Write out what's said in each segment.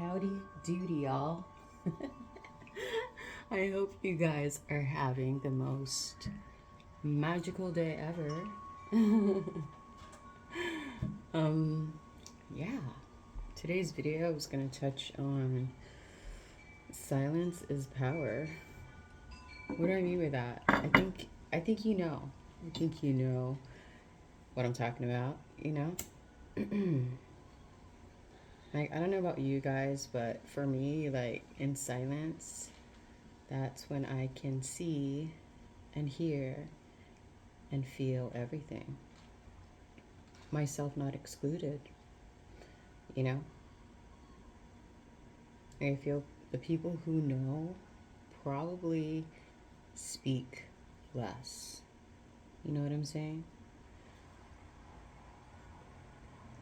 Howdy doody, y'all. I hope you guys are having the most magical day ever. um, yeah. Today's video is going to touch on silence is power. What do I mean by that? I think you know. I think you know what I'm talking about, you know? Like, I don't know about you guys, but for me, like, in silence, that's when I can see and hear and feel everything. Myself not excluded, you know? I feel the people who know probably speak less. You know what I'm saying?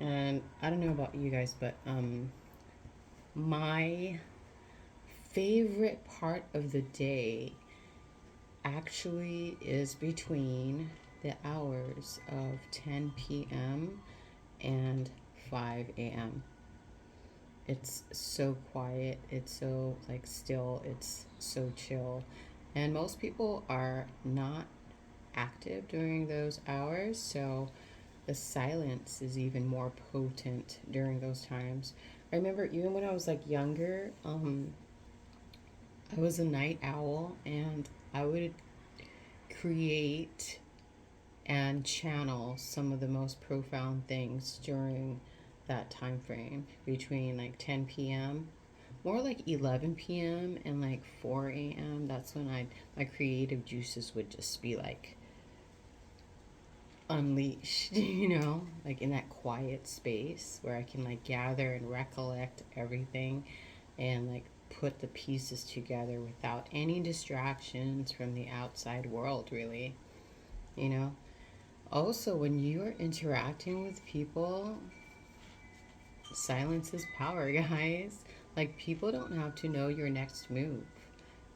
And I don't know about you guys, but my favorite part of the day actually is between the hours of 10 p.m. and 5 a.m. It's so quiet, it's so like still, it's so chill. And most people are not active during those hours, so the silence is even more potent during those times. I remember even when I was like younger, I was a night owl and I would create and channel some of the most profound things during that time frame between like 10 p.m., more like 11 p.m. and like 4 a.m. That's when my creative juices would just be like unleashed, like in that quiet space where I can like gather and recollect everything and like put the pieces together without any distractions from the outside world, really, you know? Also, when you're interacting with people, silence is power, guys. Like, people don't have to know your next move.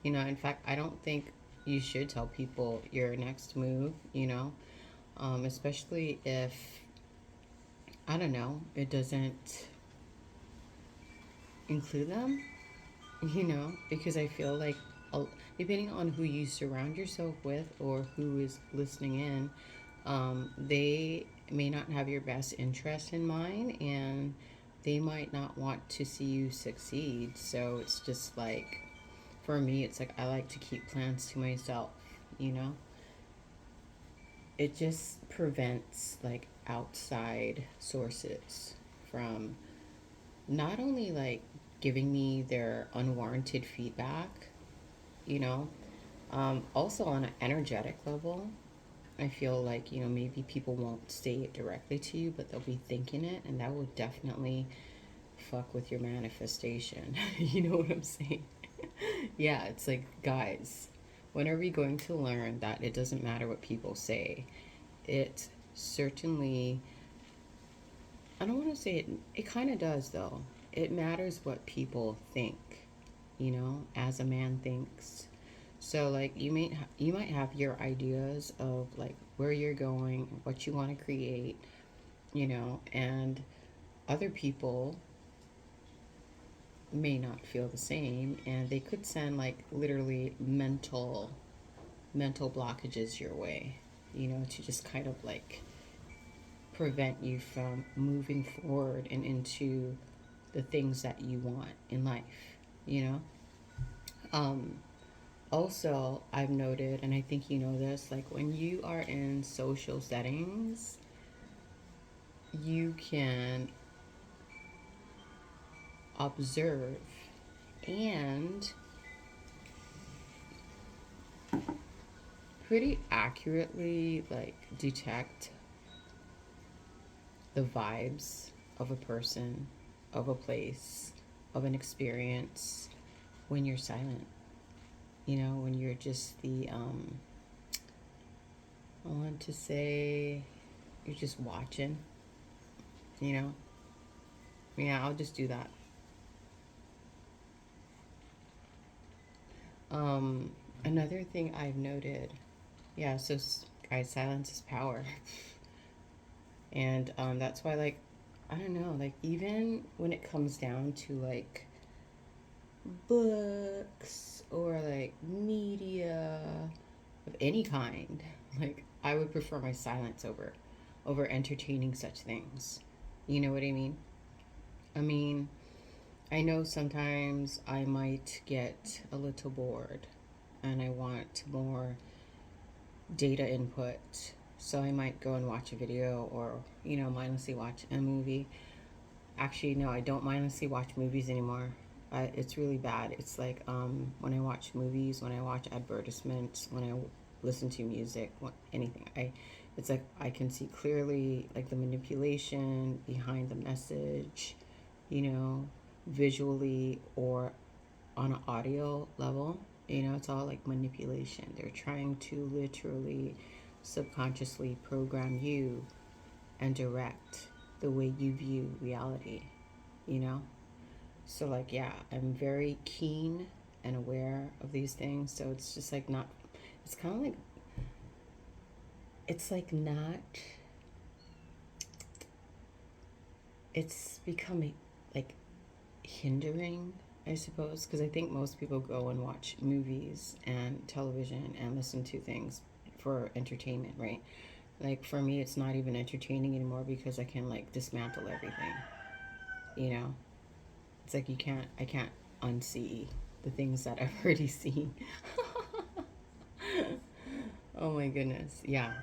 In fact, I don't think you should tell people your next move, especially if, I don't know, it doesn't include them, because I feel like depending on who you surround yourself with or who is listening in, they may not have your best interest in mind and they might not want to see you succeed. So it's just like, for me, it's like I like to keep plans to myself, you know? It just prevents like outside sources from not only like giving me their unwarranted feedback, you know, also on an energetic level. I feel like, maybe people won't say it directly to you, but they'll be thinking it, and that will definitely fuck with your manifestation. You know what I'm saying? Yeah, it's like, guys, when are we going to learn that it doesn't matter what people say? It certainly, I don't want to say it kind of does though. It matters what people think, as a man thinks. So like you might have your ideas of like where you're going, what you want to create, and other people may not feel the same and they could send like literally mental blockages your way, to just kind of like prevent you from moving forward and into the things that you want in life, you know? Um, Also, I've noted, and I think you know this, like when you are in social settings, you can observe and pretty accurately like detect the vibes of a person, of a place, of an experience when you're silent. When you're just I want to say, you're just watching, you know? Yeah, I'll just do that. Um, Another thing I've noted, yeah, so guys, silence is power. And that's why, like, I don't know, like, even when it comes down to, like, books or like media of any kind. Like I would prefer my silence over entertaining such things. You know what I mean? I mean, I know sometimes I might get a little bored and I want more data input. So I might go and watch a video or, mindlessly watch a movie. Actually, no, I don't mindlessly watch movies anymore. It's really bad. It's like when I watch movies, when I watch advertisements, when I listen to music, anything. It's like I can see clearly like the manipulation behind the message, you know, visually or on an audio level. It's all like manipulation. They're trying to literally subconsciously program you and direct the way you view reality, you know? So, like, yeah, I'm very keen and aware of these things. So it's just like not, it's kind of like, it's like not, it's becoming like hindering, I suppose, because I think most people go and watch movies and television and listen to things for entertainment, right? Like for me, it's not even entertaining anymore because I can like dismantle everything. You know, it's like I can't unsee the things that I've already seen. Oh my goodness, yeah.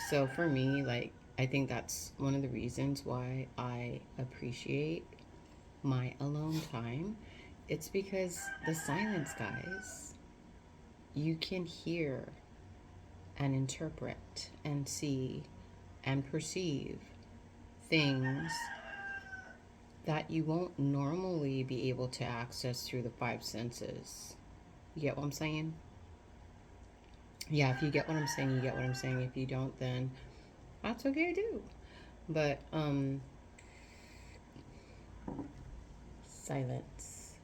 So for me, like I think that's one of the reasons why I appreciate my alone time. It's because the silence, guys, you can hear and interpret and see and perceive things that you won't normally be able to access through the five senses. You get what I'm saying? Yeah, if you get what I'm saying, you get what I'm saying. If you don't, then that's okay too. But silence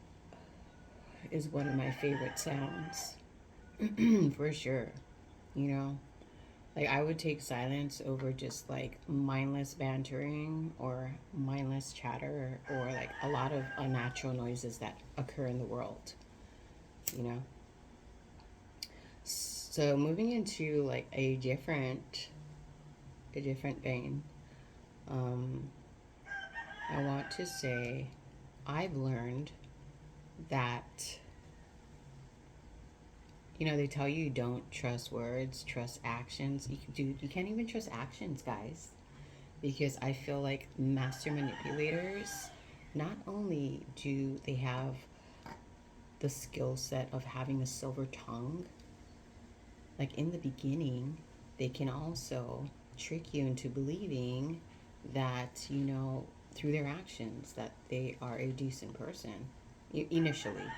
is one of my favorite sounds for sure. You know, like I would take silence over just like mindless bantering or mindless chatter or like a lot of unnatural noises that occur in the world, you know. So moving into like a different vein, um, I want to say I've learned that they tell you don't trust words, trust actions. You can't even trust actions, guys, because I feel like master manipulators not only do they have the skill set of having a silver tongue, like in the beginning, they can also trick you into believing that, through their actions, that they are a decent person. Initially,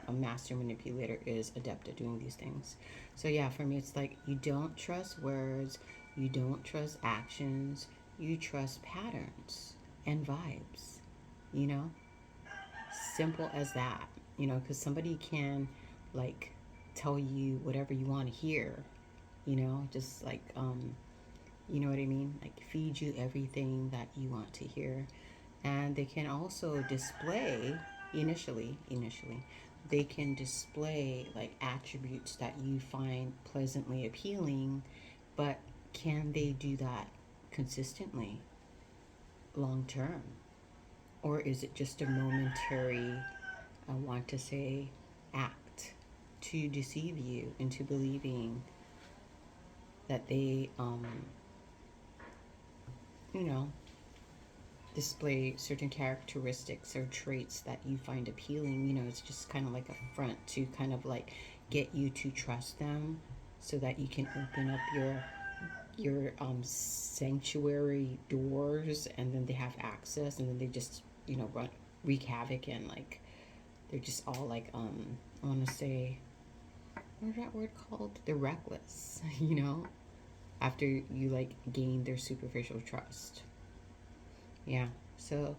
a master manipulator is adept at doing these things. So, yeah, for me, it's like you don't trust words, you don't trust actions, you trust patterns and vibes, you know? Simple as that, because somebody can, like, tell you whatever you want to hear, just like, you know what I mean? Like, feed you everything that you want to hear. And they can also display, initially, they can display like attributes that you find pleasantly appealing, but can they do that consistently, long term? Or is it just a momentary, I want to say, act to deceive you into believing that they, you know, display certain characteristics or traits that you find appealing? It's just kind of like a front to kind of like get you to trust them so that you can open up your sanctuary doors, and then they have access, and then they just wreak havoc, and like they're just all like I want to say, what's that word called? They're reckless, after you like gain their superficial trust. Yeah. So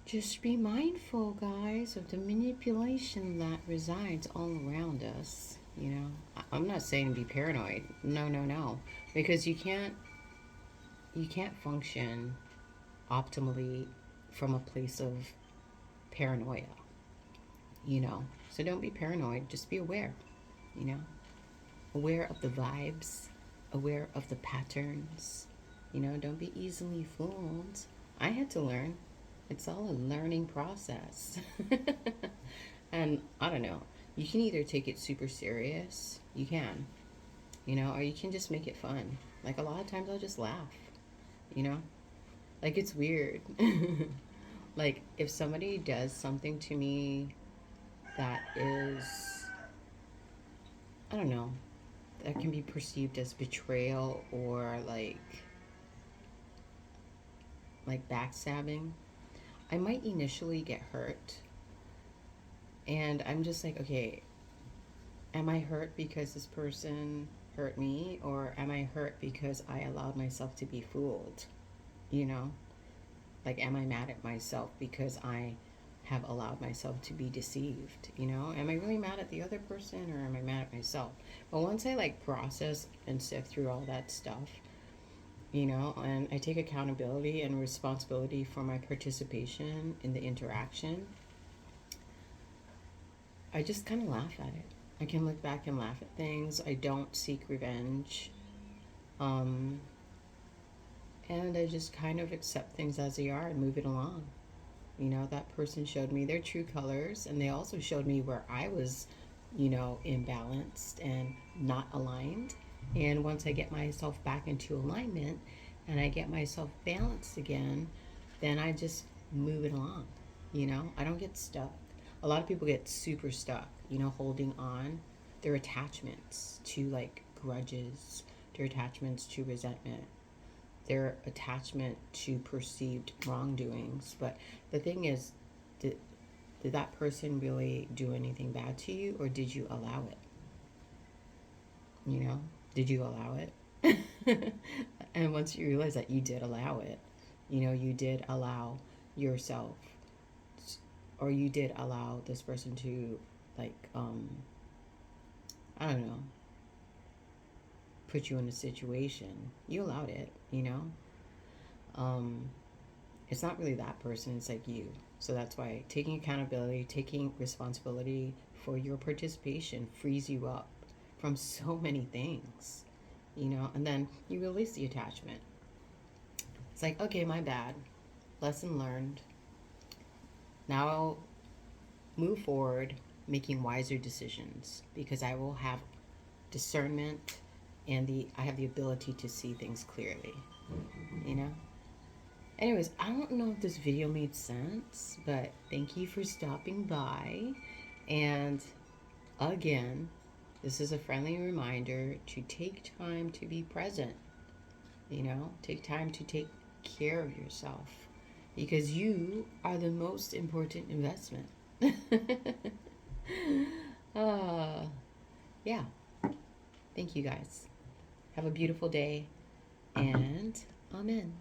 just be mindful, guys, of the manipulation that resides all around us. I'm not saying be paranoid. No, no, no, because you can't function optimally from a place of paranoia. you know. So don't be paranoid, just be aware, you know, aware of the vibes, aware of the patterns, you know, don't be easily fooled. I had to learn. It's all a learning process. And I don't know, you can either take it super serious, you can, you know, or you can just make it fun. Like a lot of times I'll just laugh, you know, like it's weird. Like if somebody does something to me that is, I don't know, that can be perceived as betrayal or like backstabbing, I might initially get hurt. And I'm just like, okay, am I hurt because this person hurt me, or am I hurt because I allowed myself to be fooled? You know? Like, am I mad at myself because I have allowed myself to be deceived? You know? Am I really mad at the other person, or am I mad at myself? But once I like process and sift through all that stuff, you know, and I take accountability and responsibility for my participation in the interaction, I just kind of laugh at it. I can look back and laugh at things. I don't seek revenge. Um, and I just kind of accept things as they are and move it along. You know, that person showed me their true colors, and they also showed me where I was, you know, imbalanced and not aligned. And once I get myself back into alignment and I get myself balanced again, then I just move it along. You know, I don't get stuck. A lot of people get super stuck, you know, holding on their attachments to like grudges, their attachments to resentment, their attachment to perceived wrongdoings. But the thing is, did, did that person really do anything bad to you, or did you allow it? You know, did you allow it? And once you realize that you did allow it, you know, you did allow yourself, or you did allow this person to, like, I don't know, put you in a situation. You allowed it, you know? Um, it's not really that person, it's like you. So that's why taking accountability, taking responsibility for your participation frees you up from so many things, you know? And then you release the attachment. It's like, okay, my bad. Lesson learned. Now I'll move forward making wiser decisions because I will have discernment and I have the ability to see things clearly, you know? Anyways, I don't know if this video made sense, but thank you for stopping by. And again, this is a friendly reminder to take time to be present, you know? Take time to take care of yourself because you are the most important investment. uh, yeah. Thank you guys. Have a beautiful day and amen.